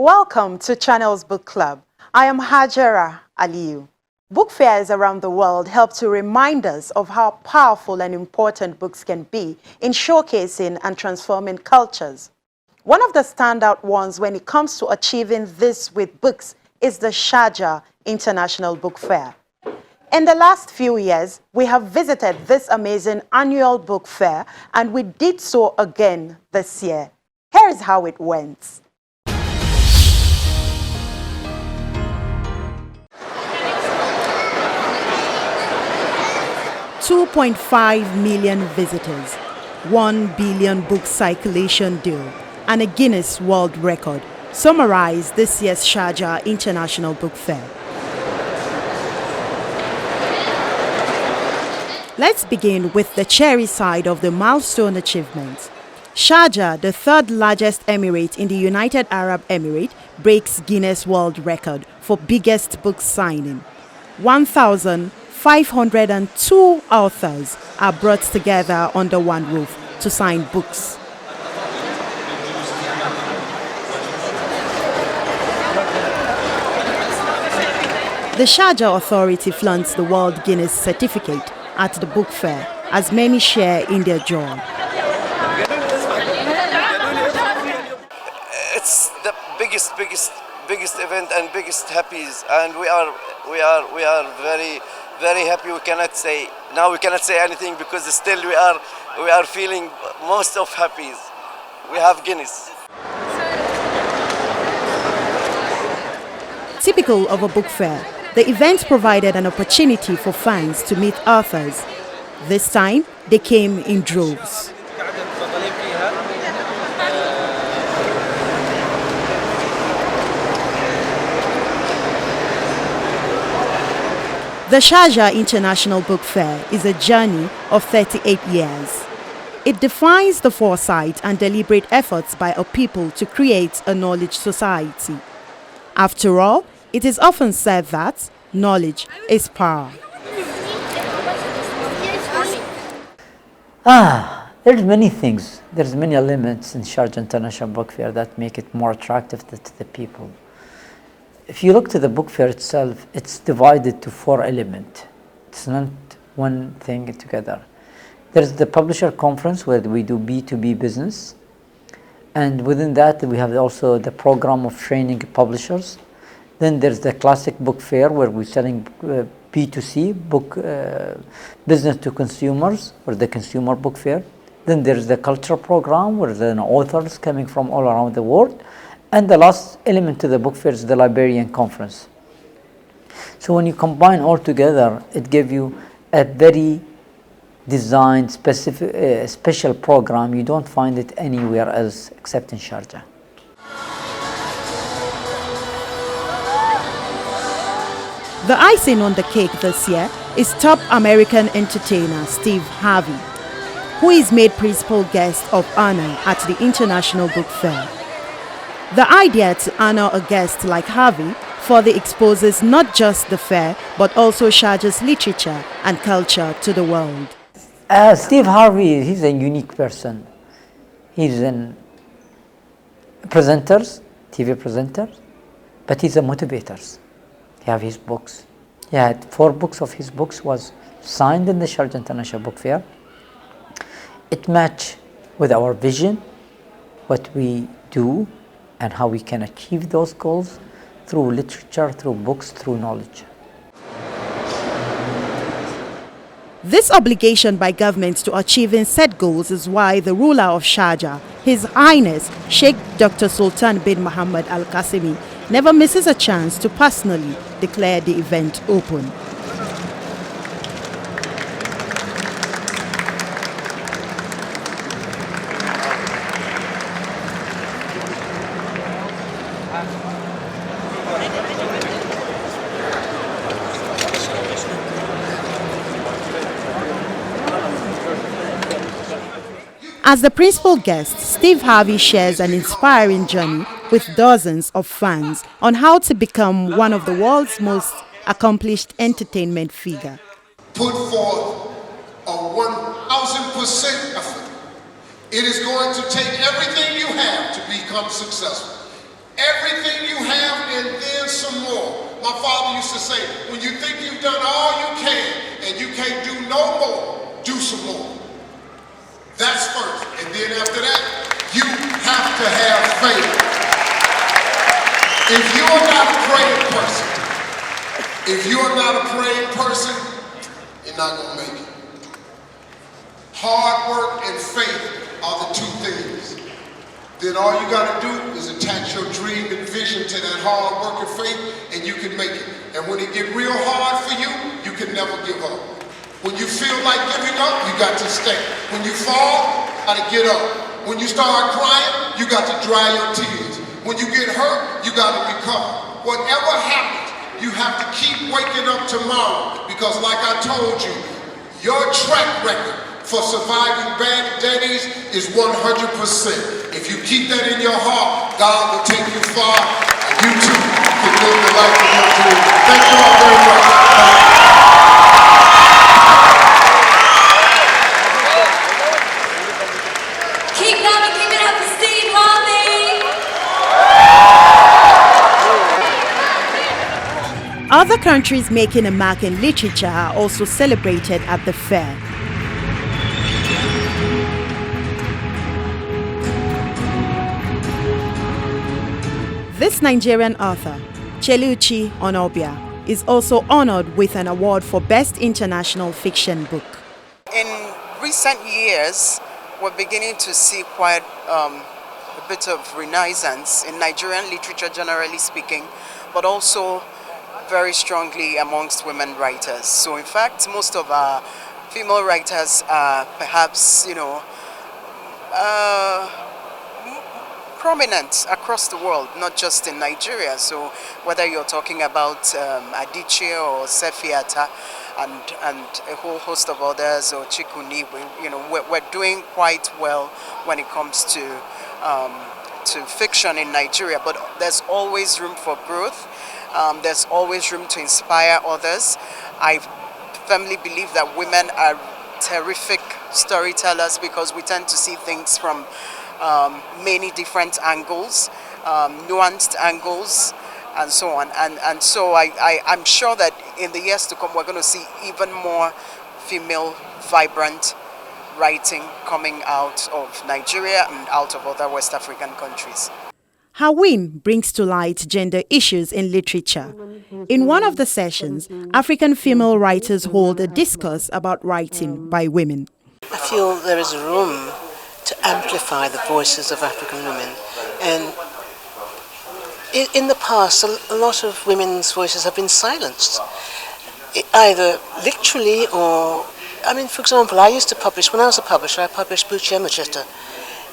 Welcome to Channel's Book Club. I am Hajara Aliyu. Book fairs around the world help to remind us of how powerful and important books can be in showcasing and transforming cultures. One of the standout ones when it comes to achieving this with books is the Sharjah International Book Fair. In the last few years, we have visited this amazing annual book fair, and we did so again this year. Here is how it went. 2.5 million visitors, 1 billion book circulation deal, and a Guinness World Record summarize this year's Sharjah International Book Fair. Let's begin with the cherry side of the milestone achievement. Sharjah, the third largest emirate in the United Arab Emirates, breaks Guinness World Record for biggest book signing. 1,502 authors are brought together under one roof to sign books. The Sharjah Authority flaunts the World Guinness Certificate at the book fair, as many share in their joy. It's the biggest event and biggest happies, and we are very happy. We cannot say anything because still we are feeling most of happies. We have Guinness. Typical of a book fair, the event provided an opportunity for fans to meet authors. This time, they came in droves. The Sharjah International Book Fair is a journey of 38 years. It defines the foresight and deliberate efforts by a people to create a knowledge society. After all, it is often said that knowledge is power. There's many things. There's many elements in Sharjah International Book Fair that make it more attractive to the people. If you look to the book fair itself, it's divided to 4 elements. It's not one thing together. There's the publisher conference where we do B2B business. And within that, we have also the program of training publishers. Then there's the classic book fair where we're selling B2C, book business to consumers, or the consumer book fair. Then there's the cultural program where the authors coming from all around the world. And the last element to the book fair is the librarian conference. So when you combine all together, it gives you a very designed, specific, special program. You don't find it anywhere else except in Sharjah. The icing on the cake this year is top American entertainer Steve Harvey, who is made principal guest of honor at the International Book Fair. The idea to honor a guest like Harvey further exposes not just the fair, but also Sharjah's literature and culture to the world. Steve Harvey, he's a unique person. He's a TV presenter, but he's a motivator. He have his books. He had 4 books of his books was signed in the Sharjah International Book Fair. It matched with our vision, what we do, and how we can achieve those goals through literature, through books, through knowledge. This obligation by governments to achieving set goals is why the ruler of Sharjah, His Highness Sheikh Dr. Sultan bin Muhammad Al Qasimi, never misses a chance to personally declare the event open. As the principal guest, Steve Harvey shares an inspiring journey with dozens of fans on how to become one of the world's most accomplished entertainment figure. Put forth a 1,000% effort. It is going to take everything you have to become successful. Everything you have and then some more. My father used to say, when you think you've done all you can and you can't do no more, do some more. That's first. And then after that, you have to have faith. If you're not a praying person, you're not going to make it. Hard work and faith are the two things. Then all you got to do is attach your dream and vision to that hard work and faith, and you can make it. And when it get real hard for you, you can never give up. When you feel like giving up, you got to stay. When you fall, you got to get up. When you start crying, you got to dry your tears. When you get hurt, you got to recover. Whatever happens, you have to keep waking up tomorrow, because like I told you, your track record for surviving bad days is 100%. If you keep that in your heart, God will take you far, and you too can live the life of your dream. Thank you all very much. Keep coming, keep it up for Steve Harvey. Other countries making a mark in literature are also celebrated at the fair. This Nigerian author, Cheluchi Onobia, is also honored with an award for Best International Fiction Book. In recent years, we're beginning to see quite a bit of renaissance in Nigerian literature, generally speaking, but also very strongly amongst women writers. So in fact, most of our female writers are perhaps, prominent across the world, not just in Nigeria. So whether you're talking about Adichie or Sefiata and a whole host of others, or Chikuni, we're doing quite well when it comes to fiction in Nigeria. But there's always room for growth. There's always room to inspire others. I firmly believe that women are terrific storytellers, because we tend to see things from many different angles, nuanced angles, and so on. And so I'm sure that in the years to come, we're going to see even more female, vibrant writing coming out of Nigeria and out of other West African countries. Hawin brings to light gender issues in literature. In one of the sessions, African female writers hold a discourse about writing by women. I feel there is room to amplify the voices of African women. And in the past, a lot of women's voices have been silenced, either literally or, for example, I used to publish, when I was a publisher, I published Buchi Emecheta,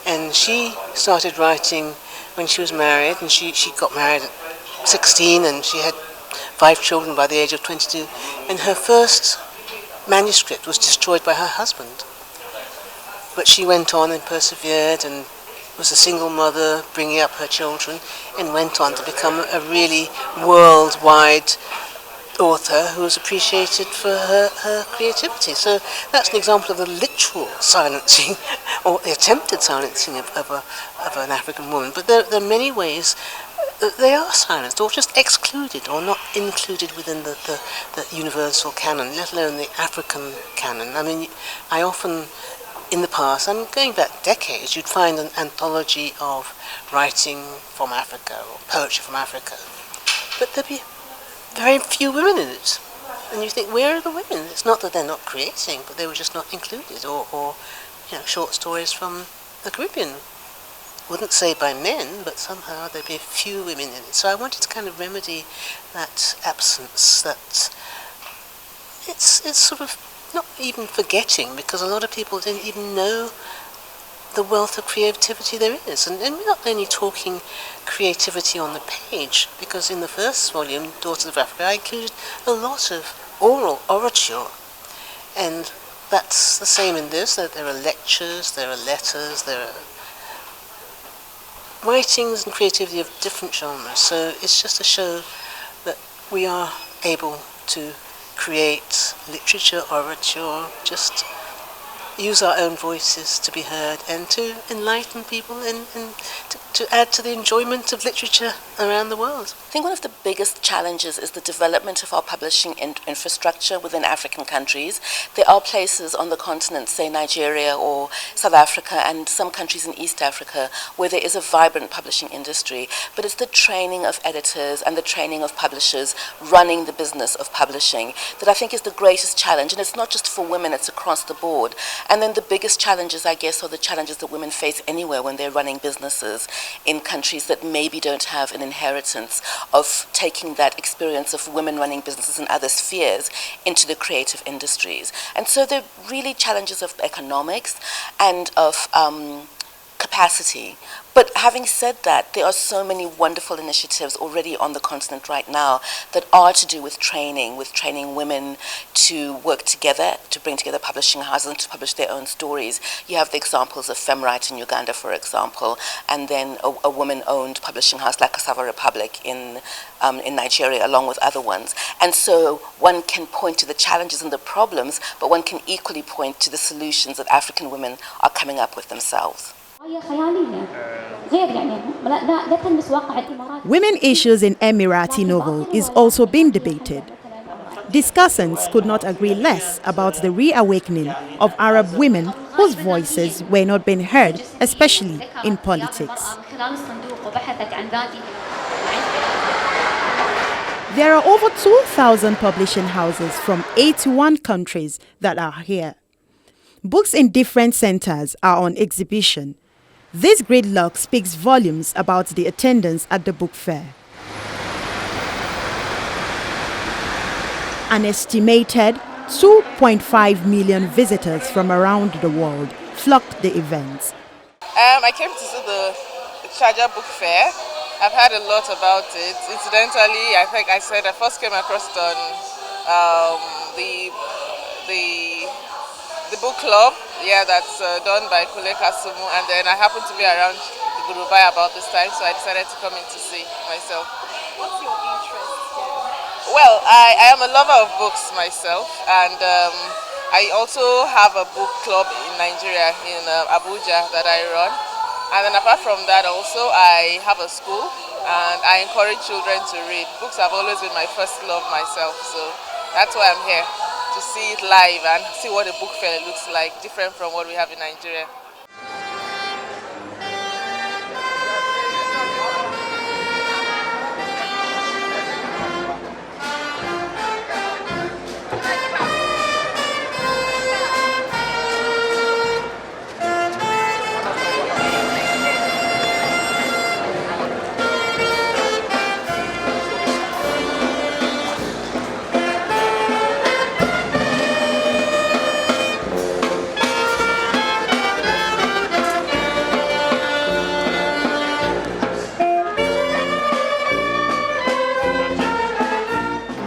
and she started writing when she was married, and she got married at 16, and she had 5 children by the age of 22, and her first manuscript was destroyed by her husband. But she went on and persevered and was a single mother bringing up her children, and went on to become a really worldwide author who was appreciated for her creativity. So that's an example of the literal silencing or the attempted silencing of an African woman. But there are many ways that they are silenced or just excluded or not included within the universal canon, let alone the African canon. I often, in the past, and going back decades, you'd find an anthology of writing from Africa or poetry from Africa, but there'd be very few women in it. And you think, where are the women? It's not that they're not creating, but they were just not included. Or short stories from the Caribbean. Wouldn't say by men, but somehow there'd be few women in it. So I wanted to kind of remedy that absence, that it's sort of not even forgetting, because a lot of people didn't even know the wealth of creativity there is. And we're not only talking creativity on the page, because in the first volume, Daughters of Africa, I included a lot of orature. And that's the same in this, that there are lectures, there are letters, there are writings and creativity of different genres. So it's just to show that we are able to create literature, orature, just use our own voices to be heard and to enlighten people and to add to the enjoyment of literature around the world. I think one of the biggest challenges is the development of our publishing infrastructure within African countries. There are places on the continent, say Nigeria or South Africa and some countries in East Africa, where there is a vibrant publishing industry, but it's the training of editors and the training of publishers running the business of publishing that I think is the greatest challenge. And it's not just for women, it's across the board. And then the biggest challenges, I guess, are the challenges that women face anywhere when they're running businesses in countries that maybe don't have an inheritance of taking that experience of women running businesses in other spheres into the creative industries. And so there are really challenges of economics and of capacity. But having said that, there are so many wonderful initiatives already on the continent right now that are to do with training women to work together, to bring together publishing houses and to publish their own stories. You have the examples of Femwrite in Uganda, for example, and then a woman-owned publishing house like Cassava Republic in Nigeria, along with other ones. And so one can point to the challenges and the problems, but one can equally point to the solutions that African women are coming up with themselves. Women issues in Emirati novel is also being debated. Discussants could not agree less about the reawakening of Arab women whose voices were not being heard, especially in politics. There are over 2,000 publishing houses from 81 countries that are here. Books in different centers are on exhibition. This gridlock speaks volumes about the attendance at the book fair. An estimated 2.5 million visitors from around the world flocked the events. I came to see the Sharjah Book Fair. I've heard a lot about it. Incidentally, I think I said I first came across it on the book club, that's done by Kule Kasumu, and then I happened to be around the Gurubai about this time, so I decided to come in to see myself. What's your interest? Well, I am a lover of books myself, and I also have a book club in Nigeria, in Abuja, that I run. And then apart from that also, I have a school, and I encourage children to read. Books have always been my first love myself, so that's why I'm here, to see it live and see what a book fair looks like, different from what we have in Nigeria.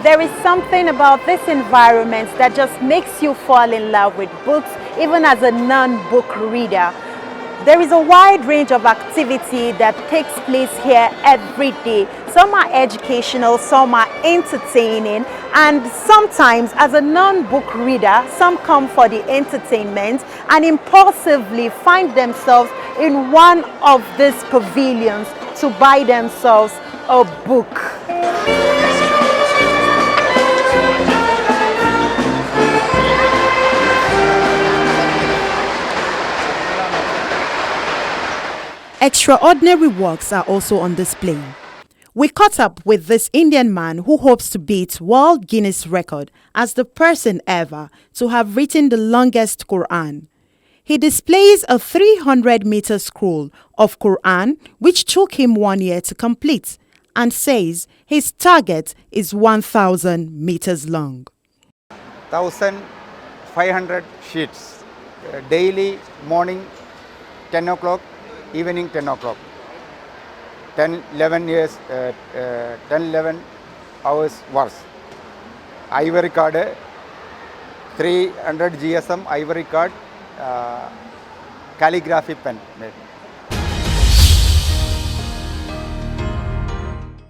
There is something about this environment that just makes you fall in love with books, even as a non-book reader. There is a wide range of activity that takes place here every day. Some are educational, some are entertaining, and sometimes as a non-book reader, some come for the entertainment and impulsively find themselves in one of these pavilions to buy themselves a book. Extraordinary works are also on display. We caught up with this Indian man who hopes to beat World Guinness record as the person ever to have written the longest Quran. He displays a 300-meter scroll of Quran which took him 1 year to complete and says his target is 1,000 meters long. 1,500 sheets, daily, morning 10 o'clock, evening 10 o'clock, 11 hours works. Ivory card, 300 GSM ivory card, calligraphy pen made.